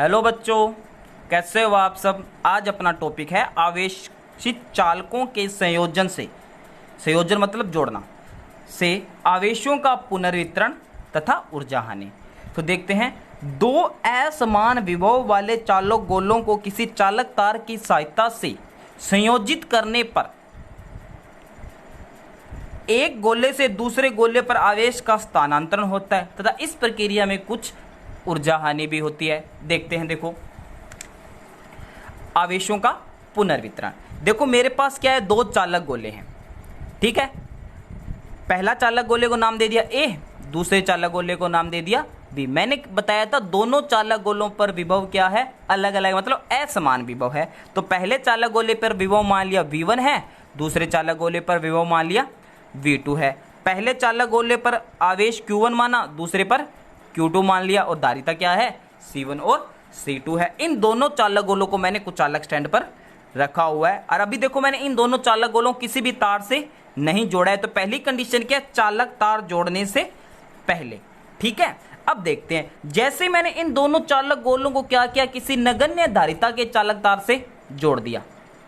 Hello बच्चों, कैसे हो आप सब। आज अपना टॉपिक है आवेशित चालकों के संयोजन से, संयोजन मतलब जोड़ना से आवेशों का पुनर्वितरण तथा ऊर्जा हानि। तो देखते हैं, दो असमान विभव वाले चालक गोलों को किसी चालक तार की सहायता से संयोजित करने पर एक गोले से दूसरे गोले पर आवेश का स्थानांतरण होता है तथा इस प्रक्रिया में कुछ ऊर्जा हानि भी होती है। देखते हैं, देखो आवेशों का पुनर्वितरण। देखो मेरे पास क्या है, दो चालक गोले हैं, ठीक है। पहला चालक गोले को नाम दे दिया ए, दूसरे चालक गोले को नाम दे दिया बी। मैंने बताया था दोनों चालक गोलों पर विभव क्या है, अलग अलग, मतलब असमान विभव है। तो पहले चालक गोले पर विभव मान लिया V1 है, दूसरे चालक गोले पर विभव मान लिया V2 है। पहले चालक गोले पर आवेश Q1 माना, दूसरे पर Q2 मान लिया, और धारिता क्या है, C1 और C2 है। इन दोनों चालक गोलों को मैंने कुचालक स्टैंड पर रखा हुआ है। और अभी देखो मैंने इन दोनों चालक गोलों किसी भी तार से नहीं जोड़ा है। तो पहली कंडीशन क्या है, चालक तार जोड़ने से पहले, ठीक है। अब देखते हैं, जैसे मैंने इन दोनों चालक गोलों को क्या किया, किसी नगण्य धारिता के चालक तार से जोड़ दिया,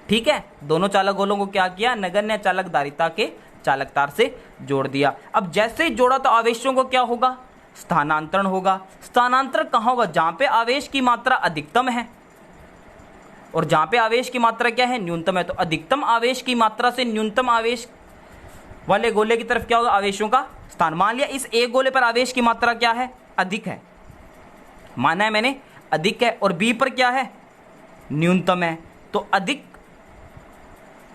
ठीक है। दोनों चालक गोलों को क्या किया, नगण्य चालक धारिता के चालक तार से जोड़ दिया। अब जैसे ही जोड़ा तो आवेशों को क्या होगा, स्थानांतरण होगा। स्थानांतरण कहाँ होगा, जहां पे आवेश की मात्रा अधिकतम है और जहां पे आवेश की मात्रा क्या है, न्यूनतम है। तो अधिकतम आवेश की मात्रा से न्यूनतम आवेश वाले गोले की तरफ क्या होगा, आवेशों का स्थान। मान लिया इस एक गोले पर आवेश की मात्रा क्या है, अधिक है, माना है मैंने अधिक है, और बी पर क्या है, न्यूनतम है। तो अधिक,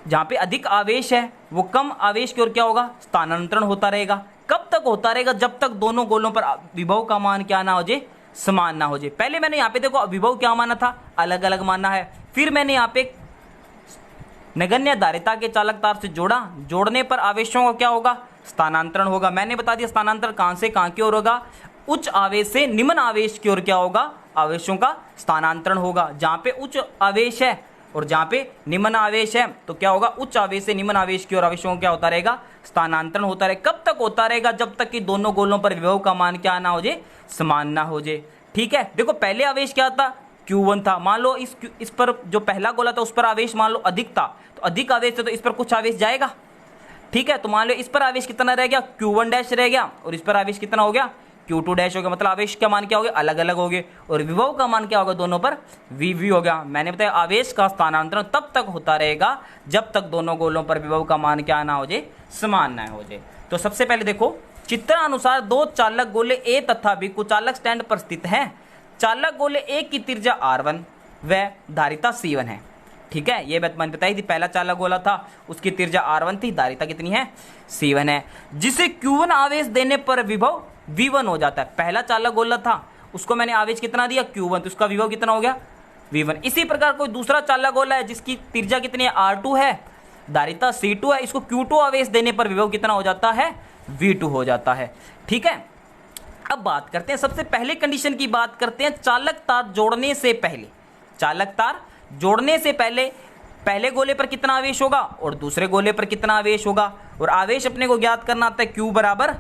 जहां पे अधिक आवेश है वो कम आवेश की ओर क्या होगा, स्थानांतरण होता रहेगा। कब तक होता रहेगा, जब तक दोनों गोलों पर विभव का मान क्या ना हो जाए, समान ना हो जाए। पहले मैंने यहाँ पे देखो विभव क्या माना था, अलग अलग माना है। फिर मैंने यहाँ पे नगण्य धारिता के चालक तार से जोड़ा, जोड़ने पर आवेशों का क्या होगा, स्थानांतरण होगा। मैंने बता दिया स्थानांतरण कहां से कहां की ओर होगा, उच्च आवेश से निम्न आवेश की ओर क्या होगा, आवेशों का स्थानांतरण होगा। जहां पे उच्च आवेश है और जहां पे निम्न आवेश है तो क्या होगा, उच्च आवेश से निम्न आवेश की ओर आवेशों का क्या होता रहेगा, स्थानांतरण होता रहेगा। कब तक होता रहेगा, जब तक कि दोनों गोलों पर विभव का मान क्या ना हो जाए, समान ना हो जाए, ठीक है। देखो पहले आवेश क्या था, Q1 था। मान लो इस पर जो पहला गोला था उस पर आवेश मान लो अधिक था, तो अधिक आवेश था तो इस पर कुछ आवेश जाएगा, ठीक है। तो मान लो इस पर आवेश कितना रह गया, Q1 डैश रह गया, और इस पर आवेश कितना हो गया, Q2 डैश हो गया। मतलब आवेश का मान क्या हो गया, अलग अलग हो गए, और विभव का मान क्या होगा, दोनों पर VV हो गया। मैंने बताया आवेश का स्थानांतरण तब तक होता रहेगा जब तक दोनों गोलों पर विभव का मान क्या ना हो जाए, समान ना हो जाए। तो सबसे पहले देखो चित्रानुसार दो चालक गोले A तथा B कुचालक स्टैंड पर स्थित हैं। चालक गोले A की त्रिज्या R1 व धारिता C1 है, ठीक है। ये बात मैंने बताई थी, पहला चालक गोला था उसकी त्रिज्या R1 थी, धारिता कितनी है, C1 है। जिसे Q1 आवेश देने पर विभव V1 हो जाता है। पहला चालक गोला था उसको मैंने आवेश कितना दिया, Q1, तो उसका विभव कितना हो गया, V1। इसी प्रकार कोई दूसरा चालक गोला है जिसकी त्रिज्या कितनी है, R2 है, धारिता C2 है, इसको Q2 आवेश देने पर विभव कितना हो जाता है, V2 हो जाता है, ठीक है। अब बात करते हैं, सबसे पहले कंडीशन की बात करते हैं, चालक तार जोड़ने से पहले। चालक तार जोड़ने से पहले पहले गोले पर कितना आवेश होगा और दूसरे गोले पर कितना आवेश होगा, और आवेश अपने को ज्ञात करना आता है Q बराबर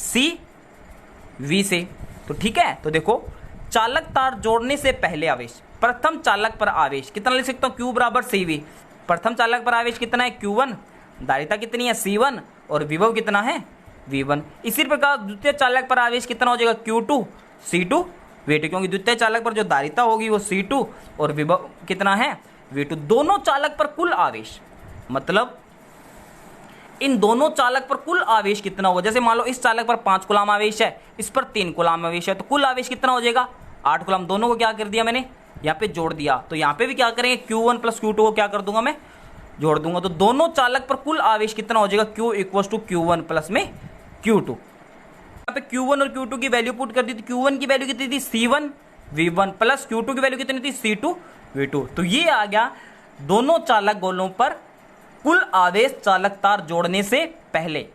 CV से। तो ठीक है, तो देखो चालक तार जोड़ने से पहले आवेश, प्रथम चालक पर आवेश कितना लिख सकता हूँ, Q बराबर CV। प्रथम चालक पर आवेश कितना है, Q1, धारिता कितनी है, C1, और विभव कितना है, V1। इसी प्रकार द्वितीय चालक पर आवेश कितना हो जाएगा, Q2 C2 V2, क्योंकि द्वितीय चालक पर जो धारिता होगी वो C2 और विभव कितना है, V2। दोनों चालक पर कुल आवेश, मतलब इन दोनों चालक पर कुल आवेश कितना होगा। जैसे मान लो इस चालक पर 5 कूलाम आवेश है, इस पर 3 कूलाम आवेश है, तो कुल आवेश कितना हो जाएगा, 8 कूलाम। दोनों को क्या कर दिया मैंने, यहाँ पे जोड़ दिया। तो यहाँ पे भी क्या करेंगे, Q1 प्लस Q2 को क्या कर दूंगा, मैं जोड़ दूंगा। तो दोनों चालक पर कुल आवेश कितना हो जाएगा, Q equal to Q1 plus में Q2। यहाँ पे Q1 और Q2 की वैल्यू पुट कर दी, तो Q1 की वैल्यू कितनी थी, C1 V1, प्लस Q2 की वैल्यू कितनी थी, C2 V2। तो ये आ गया दोनों चालक गोलों पर कुल आवेश चालक तार जोड़ने से पहले।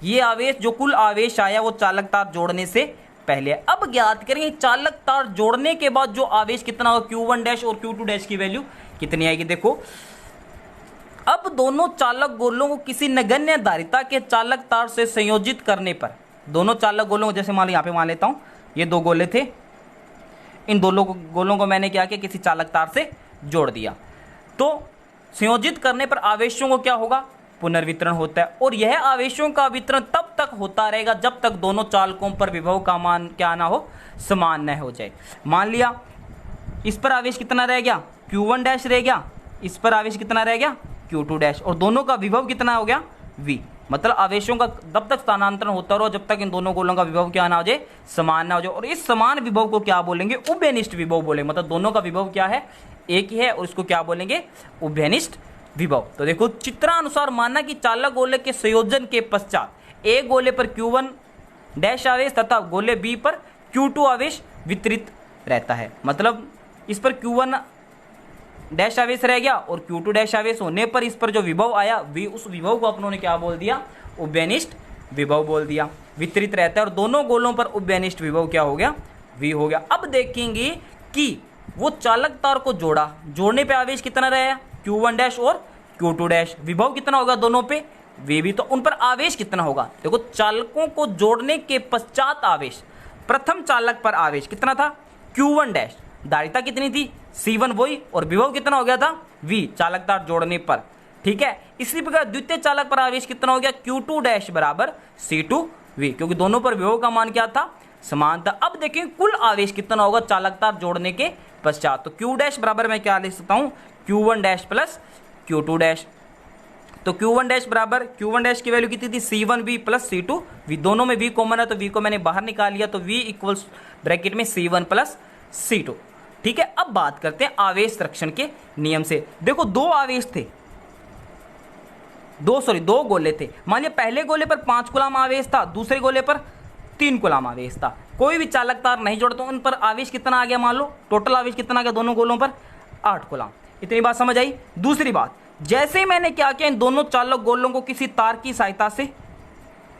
ये आवेश, जो कुल आवेश आया वो चालक तार जोड़ने से पहले। अब ज्ञात करेंगे चालक तार जोड़ने के बाद जो आवेश कितना होगा, Q1 डैश और Q2 डैश की वैल्यू कितनी आएगी। देखो अब दोनों चालक गोलों को किसी नगण्य धारिता के चालक तार से संयोजित करने पर, दोनों चालक गोलों को, जैसे मान लो यहाँ पे मान लेता हूं, ये दो गोले थे, इन दोनों गोलों को मैंने क्या किया, किसी चालक तार से जोड़ दिया। तो संयोजित करने पर आवेशों को क्या होगा, पुनर्वितरण होता है। और यह आवेशों का वितरण तब तक होता रहेगा जब तक दोनों चालकों पर विभव का मान क्या ना हो, समान न हो जाए। मान लिया इस पर आवेश कितना रह गया, Q1 डैश रह गया, इस पर आवेश कितना रह गया, Q2 डैश, और दोनों का विभव कितना हो गया, V। मतलब आवेशों का तब तक स्थानांतरण होता रहो जब तक इन दोनों गोलों का विभव क्या ना हो जाए, समान ना हो जाए। और इस समान विभव को क्या बोलेंगे, उभयनिष्ठ विभव बोलेंगे। मतलब दोनों का विभव क्या है, एक ही है, और इसको क्या बोलेंगे, उभयनिष्ठ विभव। तो देखो चित्रानुसार माना कि चालक गोले के संयोजन के पश्चात एक गोले पर Q1 डैश आवेश तथा गोले B पर Q2 आवेश वितरित रहता है। मतलब इस पर Q1 डैश आवेश रह गया और Q2 डैश आवेश होने पर इस पर जो विभव आया V, उस विभव को अपनों ने क्या बोल दिया, उभयनिष्ठ विभव बोल दिया। वितरित रहता है और दोनों गोलों पर उभयनिष्ठ विभव क्या हो गया, V हो गया। अब देखेंगे कि वो चालक तार को जोड़ा, जोड़ने पे आवेश कितना रहा, Q1 डैश और Q2 डैश, विभव कितना होगा दोनों पे, V भी। तो उन पर आवेश कितना होगा, देखो चालकों को जोड़ने के पश्चात आवेश, प्रथम चालक पर आवेश कितना था, Q1 डैश, धारिता कितनी थी, C1 वही, और विभव कितना हो गया था, V, चालक तार जोड़ने पर। ठीक है, इसी प्रकार द्वितीय चालक पर आवेश कितना हो गया, Q2 डैश बराबर C2V, क्योंकि दोनों पर विभव का मान क्या था, समान था। अब देखें कुल आवेश कितना होगा चालक तार जोड़ने के पश्चात। तो Q डैश बराबर मैं क्या लिख सकता हूं, Q1 dash plus Q2 dash. तो Q1 डैश बराबर, Q1 डैश की वैल्यू कितनी थी, C1V प्लस C2V, दोनों में V कॉमन है तो V को मैंने बाहर निकाल लिया, तो V इक्वल्स ब्रैकेट में C1 प्लस C2। ठीक है, अब बात करते हैं आवेश संरक्षण के नियम से। देखो दो आवेश थे, दो गोले थे। मान लिया पहले गोले पर 5 कूलाम आवेश था, दूसरे गोले पर 3 कूलाम आवेश था। कोई भी चालक तार नहीं जोड़ता, उन पर आवेश कितना आ गया, मान लो टोटल आवेश कितना आ गया दोनों गोलों पर, 8 कूलाम। इतनी बात समझ आई। दूसरी बात, जैसे ही मैंने क्या किया, इन दोनों चालक गोलों को किसी तार की सहायता से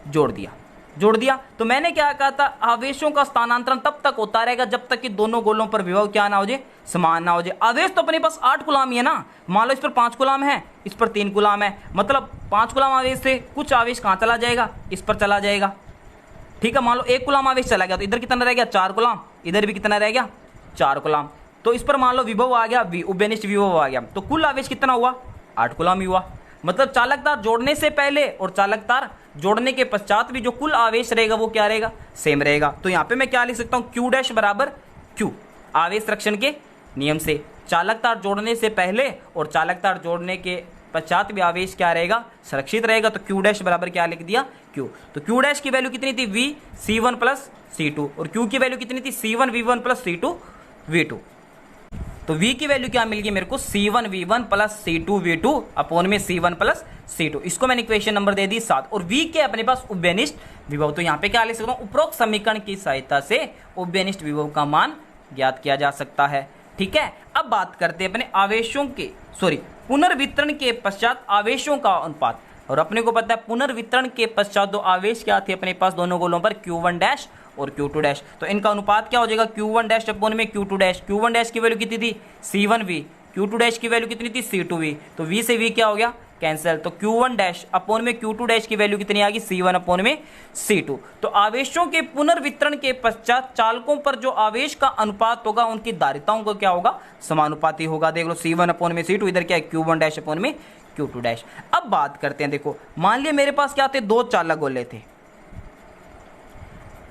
जोड़ दिया, तो मैंने क्या कहा था, आवेशों का स्थानांतरण तब तक होता रहेगा जब तक कि दोनों गोलों पर विभव क्या ना हो जाए, समान ना हो जाए। आवेश तो अपने पास 8 कूलाम ही है ना, मान लो इस पर 5 कूलाम है, इस पर 3 कूलाम है, मतलब 5 कूलाम आवेश से कुछ आवेश कहाँ चला जाएगा, इस पर चला जाएगा। ठीक है, मान लो 1 कूलाम आवेश चला गया तो इधर कितना रह गया, 4 कूलाम, इधर भी कितना रह गया, 4 कूलाम। तो इस पर मान लो विभव आ गया, उभयनिष्ठ विभव आ गया, तो कुल आवेश कितना हुआ, 8 कूलाम ही हुआ। मतलब चालक तार जोड़ने से पहले और चालक तार जोड़ने के पश्चात भी जो कुल आवेश रहेगा वो क्या रहेगा, सेम रहेगा। तो यहाँ पे मैं क्या लिख सकता हूँ, Q डैश बराबर Q, आवेश संरक्षण के नियम से चालक तार जोड़ने से पहले और चालक तार जोड़ने के पश्चात भी आवेश क्या रहेगा, सुरक्षित रहेगा। तो Q डैश बराबर क्या लिख दिया, Q। तो Q डैश की वैल्यू कितनी थी, V C1 प्लस C2, और Q की वैल्यू कितनी थी, C1 V1 plus C2 V2। तो V की वैल्यू क्या मिल गई मेरे को, C1 V1 plus C2 V2 upon में C1 प्लस C2। इसको मैंने इक्वेशन नंबर दे दी 7। और V के अपने पास उभयनिष्ठ विभव, तो यहाँ पे क्या लिख सकता हूँ, उपरोक्त समीकरण की सहायता से उभयनिष्ठ विभव का मान ज्ञात किया जा सकता है। ठीक है, अब बात करते हैं अपने आवेशों के पुनर्वितरण के पश्चात आवेशों का अनुपात। और अपने को पता है पुनर्वितरण के पश्चात दो आवेश क्या थे अपने पास दोनों गोलों पर, Q1 डैश और Q2 डैश। तो इनका अनुपात क्या हो जाएगा, Q1 डैश अपॉन में Q2 डैश। Q1 डैश की वैल्यू कितनी थी, C1V, Q2 डैश की वैल्यू कितनी थी, C2V। तो V से V क्या हो गया, कैंसिल। तो Q1 डैश अपॉन में Q2 डैश की वैल्यू कितनी आ गई, C1 अपॉन में C2। तो आवेशों के पुनर्वितरण के पश्चात चालकों पर जो आवेश का अनुपात होगा उनकी धारिताओं को क्या होगा, समानुपाती होगा। देख लो C1 अपॉन में C2, इधर क्या है Q1 डैश अपॉन में Q2 डैश। अब बात करते हैं, देखो मान लिया मेरे पास क्या थे, दो चालक गोले थे।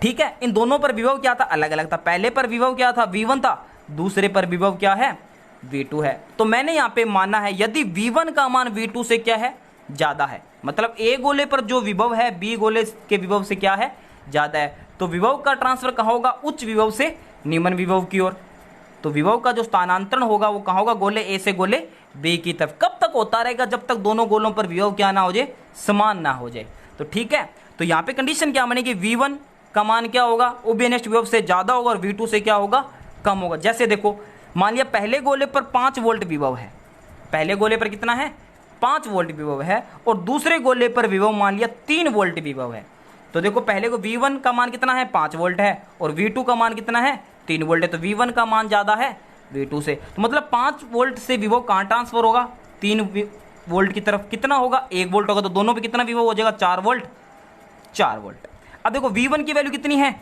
ठीक है, इन दोनों पर विभव क्या था, अलग अलग था। पहले पर विभव क्या था, V1 था, दूसरे पर विभव क्या है, V2 है। तो मैंने यहाँ पे माना है यदि V1 का मान V2 से क्या है, ज्यादा है, मतलब A गोले पर जो विभव है B गोले के विभव से क्या है, ज्यादा है, तो विभव का ट्रांसफर कहाँ होगा, उच्च विभव से निम्न विभव की ओर। तो विभव का जो स्थानांतरण होगा वो कहाँ होगा, गोले A से गोले B की तरफ। कब तक होता रहेगा, जब तक दोनों गोलों पर विभव क्या ना हो जाए, समान ना हो जाए। तो ठीक है, तो यहाँ पे कंडीशन क्या बनेगी, V1 का मान क्या होगा, उभयनिष्ठ विभव से ज्यादा होगा और V2 से क्या होगा, कम होगा। जैसे देखो मान लिया पहले गोले पर 5 वोल्ट विभव है, पहले गोले पर कितना है, 5 वोल्ट विभव है, और दूसरे गोले पर विभव मान लिया 3 वोल्ट विभव है। तो देखो पहले को V1 का मान कितना है, 5 वोल्ट है, और V2 का मान कितना है, 3 वोल्ट है। तो V1 का मान ज्यादा है V2 से, तो मतलब 5 वोल्ट से विभव कहाँ ट्रांसफर होगा, 3 वोल्ट की तरफ। कितना होगा, 1 वोल्ट होगा, तो दोनों पे कितना विभव हो जाएगा, 4 वोल्ट, 4 वोल्ट। अब देखो V1 की वैल्यू कितनी है,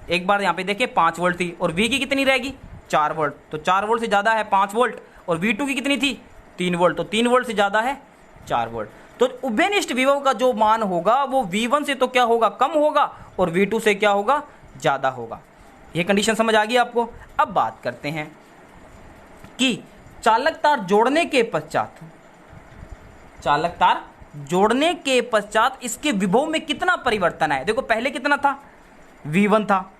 एक बार यहाँ पे देखिए 5 वोल्ट थी, और V की कितनी रहेगी, 4 वोल्ट, तो 4 वोल्ट से ज़्यादा है 5 वोल्ट, और V2 की कितनी थी 3 वोल्ट, तो 3 वोल्ट से ज़्यादा है 4 वोल्ट। तो उभयनिष्ठ विभव का जो मान होगा वो V1 से तो क्या होगा, कम होगा, और V2 से क्या होगा, ज़्यादा होगा। ये कंडीशन समझ आ गई आपको। अब बात करते हैं कि चालक तार जोड़ने के पश्चात, चालक तार जोड़ने के पश्चात इसके विभव में कितना परिवर्तन आया। देखो पहले कितना था, V1 था,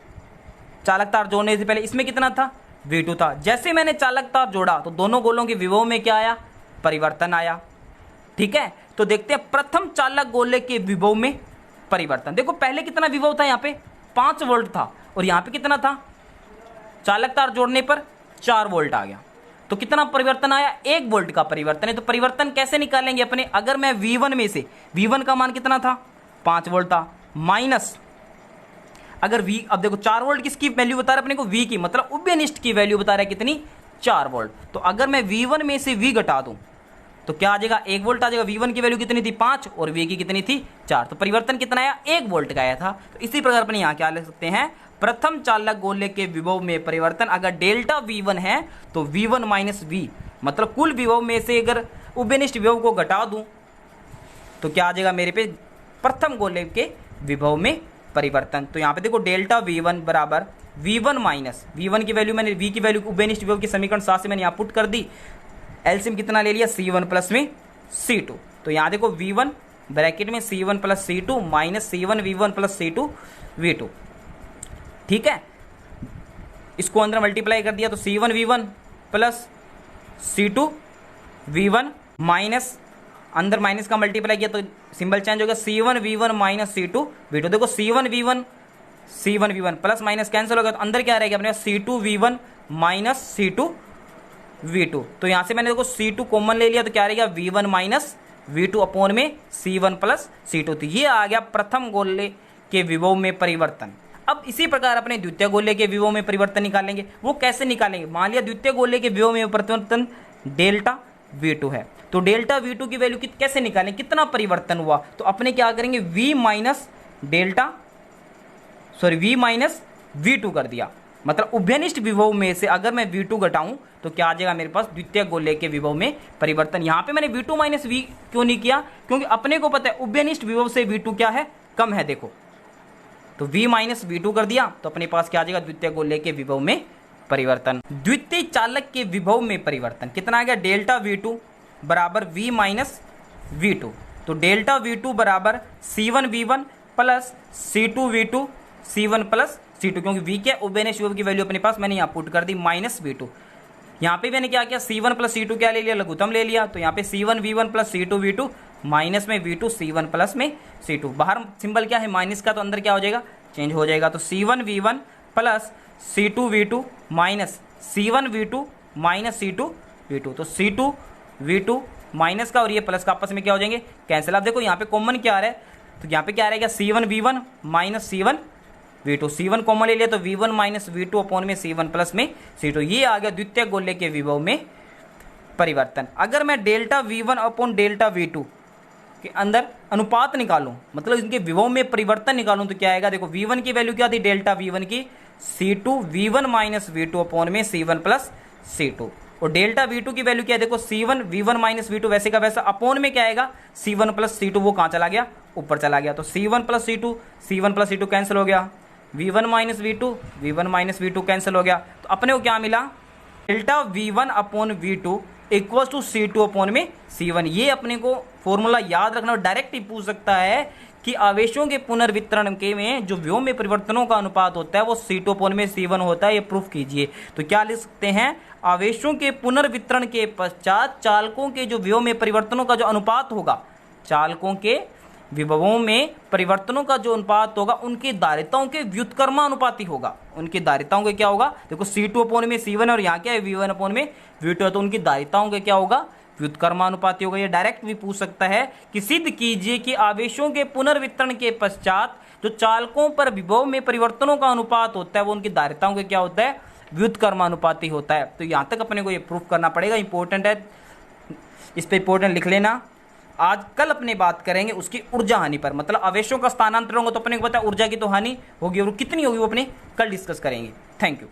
चालक तार जोड़ने से पहले इसमें कितना था, V2 था। जैसे मैंने चालक तार जोड़ा तो दोनों गोलों के विभव में क्या आया, परिवर्तन आया। ठीक है, तो देखते हैं प्रथम चालक गोले के विभव में परिवर्तन। देखो पहले कितना विभव था, यहाँ पे 5 वोल्ट था, और यहाँ पे कितना था, चालक तार जोड़ने पर 4 वोल्ट आ गया, तो कितना परिवर्तन आया, 1 वोल्ट का परिवर्तन है। तो परिवर्तन कैसे निकालेंगे अपने, अगर मैं V1 में से, V1 का मान कितना था 5 वोल्ट था, माइनस अगर V, अब देखो 4 वोल्ट किसकी वैल्यू बता रहा है अपने को, V की, मतलब उभयनिष्ठ की वैल्यू बता रहा है कितनी, 4 वोल्ट। तो अगर मैं V1 में से V घटा दूं तो क्या आ जाएगा, 1 वोल्ट आ जाएगा। V1 की वैल्यू कितनी थी 5 और V की कितनी थी 4, तो परिवर्तन कितना आया, 1 वोल्ट का आया था। तो इसी प्रकार अपने यहाँ क्या लिख सकते हैं, प्रथम चालक गोले के विभव में परिवर्तन अगर डेल्टा V1 है तो V1 माइनस V, मतलब कुल विभव में से अगर उभयनिष्ठ विभव को घटा दूं तो क्या आ जाएगा मेरे पे, प्रथम गोले के विभव में परिवर्तन। तो यहाँ पे देखो डेल्टा V1 बराबर V1 माइनस V1 की वैल्यू, मैंने V की वैल्यू उभयनिष्ठ विभव की समीकरण 7 से मैंने यहाँ पुट कर दी, एलसीएम कितना ले लिया, C1 प्लस में C2। तो यहाँ देखो V1 ब्रैकेट में C1 plus C2 minus C1 V1 plus C2 V2। ठीक है, इसको अंदर मल्टीप्लाई कर दिया तो C1 V1 plus C2 V1 minus, अंदर माइनस का मल्टीप्लाई किया तो सिंबल चेंज हो गया, C1 V1 minus C2 V2। देखो C1 V1 plus minus cancel हो गया, तो अंदर क्या रहेगा अपने पास, C2 V1 minus C2 V2। तो यहाँ से मैंने देखो C2 कॉमन ले लिया तो क्या रहेगा, V1 माइनस V2 अपॉन में C1 प्लस C2। तो ये आ गया प्रथम गोले के विभव में परिवर्तन। अब इसी प्रकार अपने द्वितीय गोले के विभव में परिवर्तन निकालेंगे। वो कैसे निकालेंगे, मान लिया द्वितीय गोले के विभव में परिवर्तन डेल्टा V2 है, तो डेल्टा V2 की वैल्यू कैसे निकालें, कितना परिवर्तन हुआ, तो अपने क्या करेंगे, V माइनस V2 कर दिया। मतलब उभयनिष्ठ विभव में से अगर मैं V2 घटाऊं तो क्या आ जाएगा मेरे पास, द्वितीय गोले के विभव में परिवर्तन। यहाँ पे मैंने V2 माइनस V क्यों नहीं किया, क्योंकि अपने को पता है उभयनिष्ठ विभव से V2 क्या है, कम है। देखो तो V माइनस V2 कर दिया तो अपने पास क्या आ जाएगा, द्वितीय गोले के विभव में परिवर्तन। द्वितीय चालक के विभव में परिवर्तन कितना आ गया, डेल्टा V2 बराबर V माइनस V2। तो डेल्टा V2 बराबर C1 V1 plus C2 V2 C1 plus C2, क्योंकि V के उभयनिष्ठ विभव की वैल्यू अपने पास मैंने यहाँ पुट कर दी माइनस V2। यहाँ पे मैंने क्या किया, C1 प्लस C2 क्या ले लिया, लघुत्तम ले लिया, तो यहाँ पे C1 V1 plus C2 V2 minus में V2 C1 प्लस में C2। बाहर सिंबल क्या है माइनस का, तो अंदर क्या हो जाएगा, चेंज हो जाएगा। तो C1 V1 plus C2 V2 minus C1 V2 minus C2 V2। तो C2 V2 माइनस का और ये प्लस का आपस में क्या हो जाएंगे, कैंसिल। आप देखो यहाँ पे कॉमन क्या आ रहा है, तो यहाँ पे क्या रहेगा, C1 V1 minus C1 V2। C1 common ले लिया तो V1 माइनस V2 अपॉन में C1 प्लस में C2। ये आ गया द्वितीय गोले के विभव में परिवर्तन। अगर मैं delta V1 upon delta V2 के अंदर अनुपात निकालूं, मतलब इनके विभव में परिवर्तन निकालूं, तो क्या आएगा, देखो V1 की वैल्यू क्या थी, डेल्टा V1 की C2 V1 minus V2 upon में C1 प्लस C2, और डेल्टा V2 की वैल्यू क्या है, देखो C1 V1 माइनस V2 वैसे का वैसा अपॉन में क्या आएगा, C1 प्लस C2, वो कहाँ चला गया, ऊपर चला गया। तो C1 प्लस C2 कैंसिल हो गया, V1 माइनस V2 कैंसिल हो गया। तो अपने को क्या मिला, delta V1 upon V2 equal to C2 upon में C1। ये अपने को फॉर्मूला याद रखना, और डायरेक्ट ही पूछ सकता है कि आवेशों के पुनर्वितरण के में जो विभव में परिवर्तनों का अनुपात होता है वो C2 अपॉन में C1 होता है, ये प्रूफ कीजिए। तो क्या लिख सकते हैं, आवेशों के पुनर्वितरण के पश्चात चालकों के जो विभव में परिवर्तनों का जो अनुपात होगा, चालकों के विभवों में परिवर्तनों का जो अनुपात होगा उनकी धारिताओं के व्युत्क्रमानुपाती होगा। उनकी धारिताओं के क्या होगा, देखो C2 अपॉन में C1 और यहाँ क्या है V1 अपॉन में V2 है, तो उनकी धारिताओं के क्या होगा, व्युत्क्रमानुपाती होगा। ये डायरेक्ट भी पूछ सकता है कि सिद्ध कीजिए कि आवेशों के पुनर्वितरण के पश्चात जो चालकों पर विभव में परिवर्तनों का अनुपात होता है वो उनकी धारिताओं के क्या होता है, व्युत्क्रमानुपाती होता है। तो यहाँ तक अपने को ये प्रूफ करना पड़ेगा, इंपॉर्टेंट है, इस पर इंपॉर्टेंट लिख लेना। आज कल अपने बात करेंगे उसकी ऊर्जा हानि पर, मतलब आवेशों का स्थानांतरण होगा तो अपने को पता है ऊर्जा की तो हानि होगी, और कितनी होगी वो अपने कल डिस्कस करेंगे। Thank you.